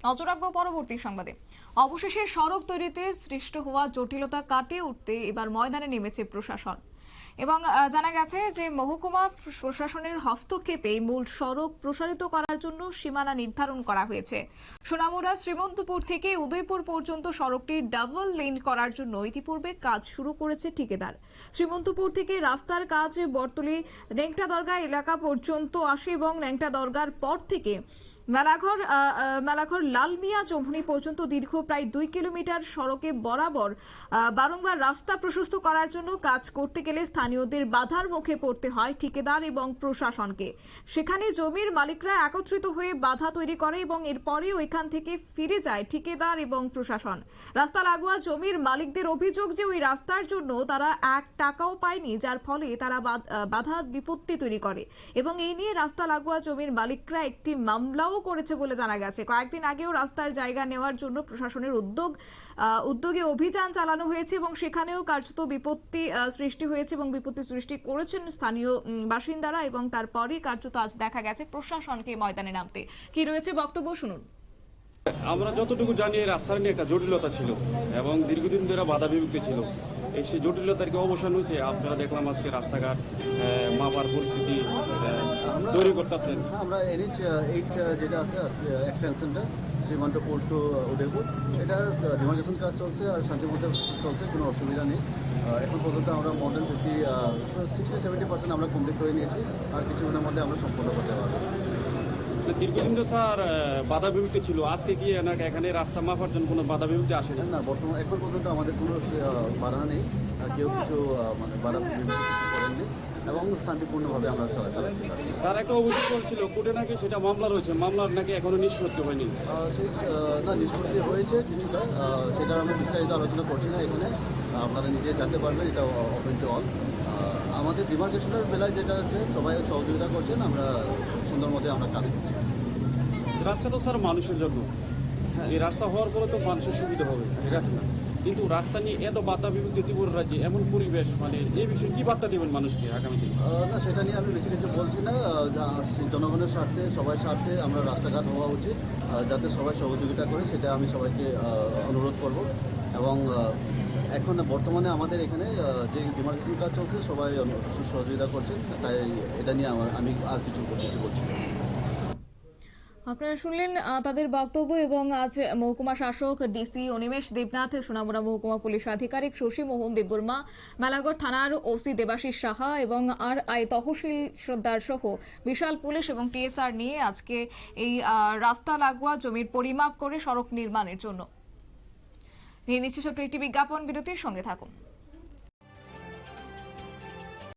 নজর রাখবো পরবর্তী সংবাদে। অবশেষে সড়ক তৈরিতে সৃষ্ট হওয়া জটিলতা কাটিয়ে উঠতে এবার ময়দানে নেমেছে প্রশাসন এবং জানা গেছে যে মহকুমা প্রশাসনের হস্তক্ষেপে মূল সড়ক প্রসারিত করার জন্য সীমানা নির্ধারণ করা হয়েছে। সোনামুড়া শ্রীমন্তপুর থেকে উদয়পুর পর্যন্ত সড়কটি ডাবল লেন করার জন্য ইতিপূর্বে কাজ শুরু করেছে ঠিকাদার। শ্রীমন্তপুর থেকে রাস্তার কাজ বর্তলি নেংটা দরগা এলাকা পর্যন্ত আসে এবং নেংটা দরগার পর থেকে মেলাঘর লালমিয়া চৌমুহনী পর্যন্ত দীর্ঘ প্রায় 2 কিলোমিটার সড়কে বরাবর বারংবার রাস্তা প্রশস্ত করার জন্য কাজ করতে গেলে স্থানীয়দের বাধার মুখে পড়তে হয় ঠিকাদার এবং প্রশাসনকে। সেখানে জমির মালিকরা একত্রিত হয়ে বাধা তৈরি করে এবং এরপরেও এখান থেকে ফিরে যায় ঠিকাদার এবং প্রশাসন। রাস্তা লাগোয়া জমির মালিকদের অভিযোগ যে ওই রাস্তার জন্য তারা 1 টাকাও পায়নি, যার ফলে তারা বাধা বিপত্তি তৈরি করে এবং এই নিয়ে রাস্তা লাগোয়া জমির মালিকরা একটি মামলাও করেছে বলে জানা গেছে। কয়েকদিন আগেও রাস্তার জায়গা নেওয়ার জন্য প্রশাসনের উদ্যোগে অভিযান চালানো হয়েছে এবং সেখানেও কার্যত বিপত্তি সৃষ্টি হয়েছে এবং বিপত্তি সৃষ্টি করেছেন স্থানীয় বাসিন্দারা এবং তারপরেই কার্যত আজ দেখা গেছে প্রশাসনকে ময়দানে নামতে। কি রয়েছে বক্তব্য শুনুন। আমরা যতটুকু জানি এই রাস্তার নিয়ে একটা জটিলতা ছিল এবং দীর্ঘদিন ধরে বাধা বিভক্তি ছিল। এই সেই জটিলতার কি অবসান হয়েছে? আপনারা দেখলাম আজকে রাস্তাঘাট মাপার পরিস্থিতি তৈরি করতেছেন। আমরা NH 8 যেটা আছে এক্সটেনশনটা শ্রীমন্তপুর টু উদয়পুর, এটার ডিমার্কেশন কাজ চলছে আর শান্তিমতে চলছে, কোনো অসুবিধা নেই। এখন পর্যন্ত আমরা মোর দেন 60-70% আমরা কমপ্লিট করে নিয়েছি, আর কিছুদিনের মধ্যে আমরা সম্পূর্ণ করতে পারবো। দীর্ঘদিন তো স্যার বাধা বিভক্তি ছিল, আজকে কি এখানে রাস্তা মাপার জন্য কোনো বাধা বিভক্তি আসে না? বর্তমানে এখন পর্যন্ত আমাদের কোনো বাধা নেই, কেউ কিছু মানে বাধা বিভক্তি কিছু করেননি এবং শান্তিপূর্ণভাবে আমরা চালাচ্ছি। তার একটা অভিযোগ করেছিল কোর্টে নাকি সেটা মামলা রয়েছে, মামলার নাকি এখনো নিষ্পত্তি হয়নি। না, নিষ্পত্তি হয়েছে কিছুটা, সেটা আমরা বিস্তারিত আলোচনা করছি না এখানে, আপনারা নিজে জানতে পারবেন, এটা ওপেন টু অল। আমাদের ডিমার্কেশনের বেলায় যেটা আছে সবাই সহযোগিতা করছেন, আমরা সুন্দর মধ্যে আমরা কাজ করছি। রাস্তা তো স্যার মানুষের জন্য, এই রাস্তা হওয়ার পরে তো মানুষের সুবিধা হবে, ঠিক আছে না? কিন্তু রাস্তা নিয়ে এত বাধা বিভক্তি ত্রিপুরা রাজ্যে এমন পরিবেশ, মানে এই বিষয়ে কি বার্তা দেবেন মানুষকে আগামী দিনে? না, সেটা নিয়ে আমি বেশি কিছু বলছি না। জনগণের স্বার্থে, সবার স্বার্থে আমরা রাস্তাঘাট হওয়া উচিত, যাতে সবাই সহযোগিতা করে, সেটা আমি সবাইকে অনুরোধ করব। এবং এখন বর্তমানে আমাদের এখানে যে ডিমার্কেশন কাজ চলছে সবাই সহযোগিতা করছেন, তাই এটা নিয়ে আমি আর কিছু বলছি না। আপনারা শুনলেন তাদের বক্তব্য এবং আজ মহকুমা শাসক ডিসি অনিমেষ দেবনাথ, সোনামুড়া মহকুমা পুলিশ আধিকারিক শশী মোহন দেববর্মা, মেলাঘর থানার ওসি দেবাশিস সাহা এবং RI তহসিলদার সহ বিশাল পুলিশ এবং TSR নিয়ে আজকে এই রাস্তা লাগোয়া জমির পরিমাপ করে সড়ক নির্মাণের জন্য নিয়ে নিচ্ছে ছোট্ট একটি বিজ্ঞাপন বিরতির সঙ্গে থাকুন।